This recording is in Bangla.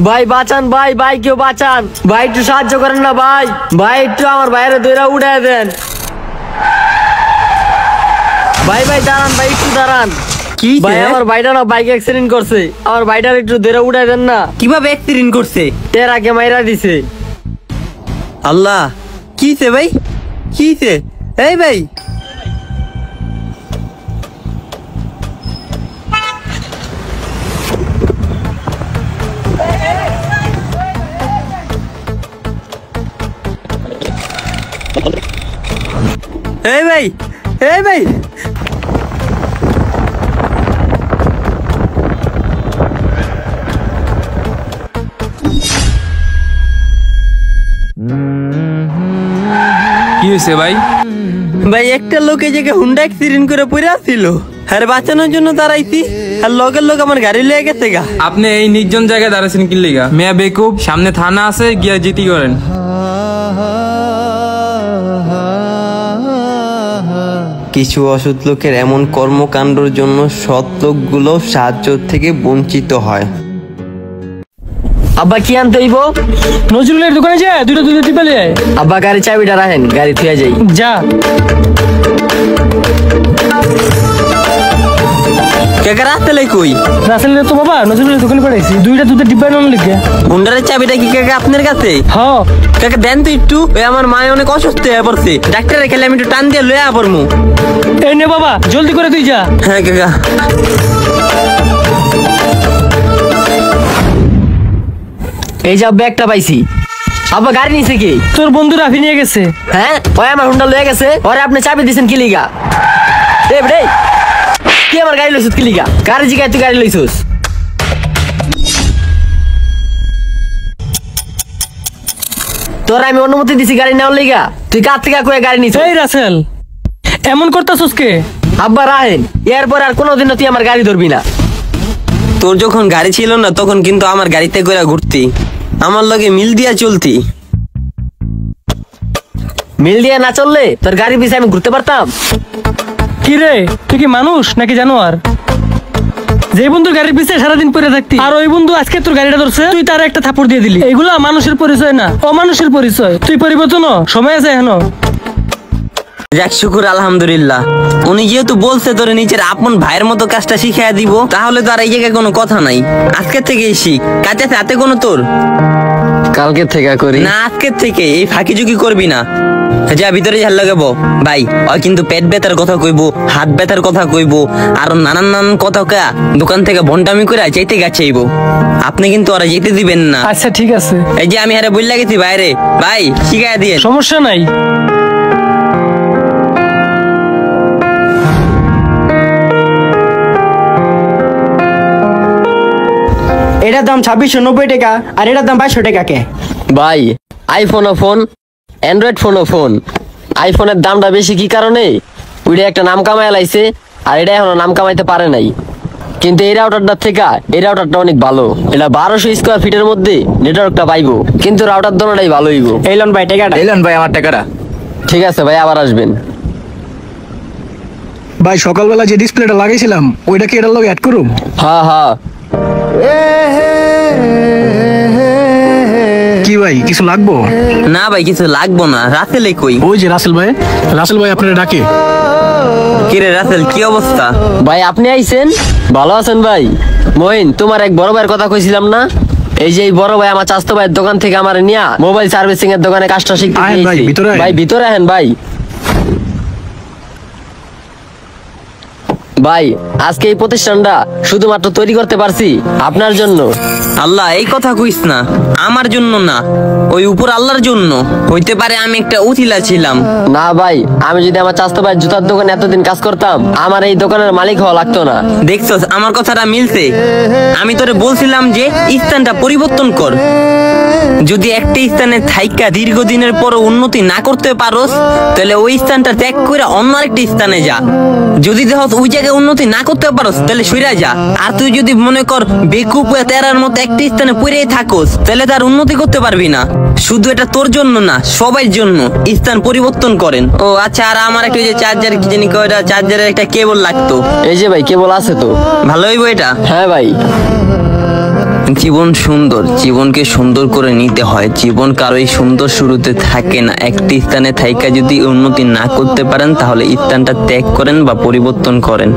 ভাই বাঁচান ভাই, ভাই কেউ বাঁচান ভাই, একটু সাহায্য করেন না ভাই, ভাই একটু আমার বাইরে দইরা উঠায় দেন ভাই, ভাই দাঁড়ান ভাই, একটু দাঁড়ান। কি ভাই আমার ভাইটা না বাইক অ্যাক্সিডেন্ট করছে, আমার ভাইটার একটু দইরা উঠায় দেন না। কিভাবে অ্যাক্সিডেন্ট করছে? টেরাকে মাইরা দিছে। আল্লাহ, কিছে ভাই, কিছে? এই ভাই, এই ভাই, এই ভাই, কি হয়েছে ভাই? ভাই একটা লোক এই জায়গায় হুন্ডা অ্যাক্সিডেন্ট করে পড়ে আসছিল, আর বাঁচানোর জন্য দাঁড়াইছি, আর লগের লোক আমার গাড়ি লয়ে গেছে গা। আপনি এই নির্জন জায়গায় দাঁড়াচ্ছেন কি লিগা? মেয়া বেকুব, সামনে থানা আছে, গিয়া জিতি করেন। কিছু অসৎ লোকের এমন কর্মকাণ্ডের জন্য সৎ লোকগুলো সাহায্য থেকে বঞ্চিত হয়। আব্বা কি আনতে হইব? নজরুলের দোকানে যা দুটো দুটো টিপালে আয়। আব্বা গাড়ি চাবিটা রাখেন, গাড়ি থুয়া যাই। যা। কাকা রাস্তা লাই কই? রাসেলের তো বাবা নজরুলের দোকানে পাঠাইছি, দুইটা দুধের ডিব্বা নেওয়ার লিখে। হুন্ডারের চাবিটা কি কাকা আপনার কাছে? হ্যাঁ কাকা দেন তো একটু, ওই আমার মায়ে অনেক অসুস্থ হয়ে পড়ছে, ডাক্তারের খেলে আমি একটু টান দিয়ে লয়ে পড়মু। এই নে বাবা, জলদি করে তুই যা। হ্যাঁ কাকা। এই যে ব্যাগটা পাইছি। আব্বা গাড়ি নিছে কি? তোর বন্ধু রাফি নিয়ে গেছে। হ্যাঁ ওই আমার হুন্ডা লয়ে গেছে, ওরে আপনি চাবি দিছেন কি লিগা? এ রে কি আমার গাড়ি লইছিস কি লিগা? গাড়ি জিগায় তুই গাড়ি লইছিস? তোর আমি অনুমতি দিছি গাড়ি নেওয়ার লিগা, তুই কার থেকে কয়ে গাড়ি নিছিস? এই রাসেল, এমন করতাছস কে? আব্বা রাহেন, এরপর আর কোনোদিনও তুই আমার গাড়ি ধরবি না। তোর যখন গাড়ি ছিল না তখন কিন্তু আমার গাড়িতে করে ঘুরতি, আমার লগে মিল দিয়া চলতি। মিল দিয়ে না চললে তোর গাড়ি পিছিয়ে আমি ঘুরতে পারতাম? কি রে, তুই কি মানুষ নাকি জানোয়ার? যে বন্ধুর গাড়ির পিছিয়ে সারাদিন পরে থাকতি, আর ওই বন্ধু আজকে তোর গাড়িটা ধরছে, তুই তার একটা থাপড় দিয়ে দিলি। এগুলা মানুষের পরিচয় না, অমানুষের পরিচয়। তুই পরিবর্তন হ, সময় আছে এখনো। যাক শুকুর আলহামদুলিল্লাহ, উনি যেহেতু বলছে তোর নিজের আপন ভাইয়ের মতো কাজটা শিখাইয়া দিব, তাহলে তো আর এই জায়গায় কোনো কথা নাই। আজকের থেকেই শিখ, কাজে হাতে কোনো তোর কালকে থেকে করি না, আজকের থেকে এই ফাঁকি ঝুঁকি করবি না। যা ভিতরে ঝাল লাগাবো ভাই, ওই কিন্তু পেট ব্যথার কথা কইবো, হাত ব্যথার কথা কইবো, আর নানান নানান কথা কা দোকান থেকে ভন্ডামি করে চাইতে গাছাইবো। আপনি কিন্তু ওরা যেতে দিবেন না। আচ্ছা ঠিক আছে। এই যে আমি হারে বললা গেছি বাইরে, ভাই শিখাইয়া দিয়ে। সমস্যা নাই। এটার দাম 2690 টাকা, আর এটার দাম 2200 টাকা। কে ভাই আইফোনও ফোন, অ্যান্ড্রয়েড ফোনও ফোন, আইফোনের দামটা বেশি কি কারণে? ওইটা একটা নাম কামাই লাইছে, আর এটা এখনো নাম কামাইতে পারে নাই। কিন্তু এই রাউটারটা থেকে এই রাউটারটা অনেক ভালো, এটা 1200 স্কোয়ার ফিটের মধ্যে নেটওয়ার্কটা পাইবো, কিন্তু রাউটার দোনোটাই ভালো হইব। এইলন ভাই টাকাটা, এলেন ভাই আমার টাকাটা। ঠিক আছে ভাই, আবার আসবেন। ভাই সকালবেলা যে ডিসপ্লেটা লাগাইছিলাম ওইটা কি এটার লগে অ্যাড করুম? হ্যাঁ হ্যাঁ। কি ভাই কিছু লাগবো? না ভাই কিছু লাগবো না। রাসেল কই? ওই যে রাসেল ভাই, রাসেল ভাই আপনারা ডাকে। কিরে রাসেল কি অবস্থা? ভাই আপনি আইছেন, ভালো আছেন ভাই? মহিন তোমার এক বড় ভাইয়ের কথা কইছিলাম না, এই যে এই বড় ভাই আমার চাস্তো ভাইয়ের দোকান থেকে আমার নিয়া মোবাইল সার্ভিসিং এর দোকানে কাজটা শিখতে আহেন ভাই, দিয়েছি। ভিতরে আহেন। ভাই ভিতরে আহেন ভাই। ভাই আজকে এই প্রতিষ্ঠানটা শুধুমাত্র তৈরি করতে পারছি আপনার জন্য। আল্লাহ এই কথা কইস না, আমার জন্য না, ওই উপর আল্লাহর জন্য। হইতে পারে আমি একটা উথিলা ছিলাম। না ভাই, আমি যদি আমার চাস্তো ভাইয়ের জুতার দোকানে এতদিন কাজ করতাম, আমার এই দোকানের মালিক হওয়া লাগতো না। দেখছস আমার কথাটা মিলছে? আমি তোরে বলছিলাম যে স্থানটা পরিবর্তন কর। যদি একটা স্থানে থাইকা দীর্ঘদিনের পর উন্নতি না করতে পারোস, তাহলে ওই স্থানটা ত্যাগ করে অন্য আরেকটা স্থানে যা। যদি দেখস ওই জায়গায় উন্নতি না করতে পারোস, তাহলে সইরা যা। আর তুই যদি মনে কর বেকুব তেরার মতো একটা স্থানে পড়েই থাকোস, তাহলে তার উন্নতি করতে পারবি না। শুধু এটা তোর জন্য না, সবার জন্য স্থান পরিবর্তন করেন। ও আচ্ছা, আর আমার একটা যে চার্জার কি জানি কয়টা চার্জারের একটা কেবল লাগতো। এই যে ভাই কেবল আছে তো। ভালো হইব এটা? হ্যাঁ ভাই। জীবন সুন্দর, জীবনকে সুন্দর করে নিতে হয়। জীবন কারোই সুন্দর শুরুতে থাকে না। একটি স্থানে থাইকা যদি উন্নতি না করতে পারেন তাহলে স্থানটা ত্যাগ করেন বা পরিবর্তন করেন।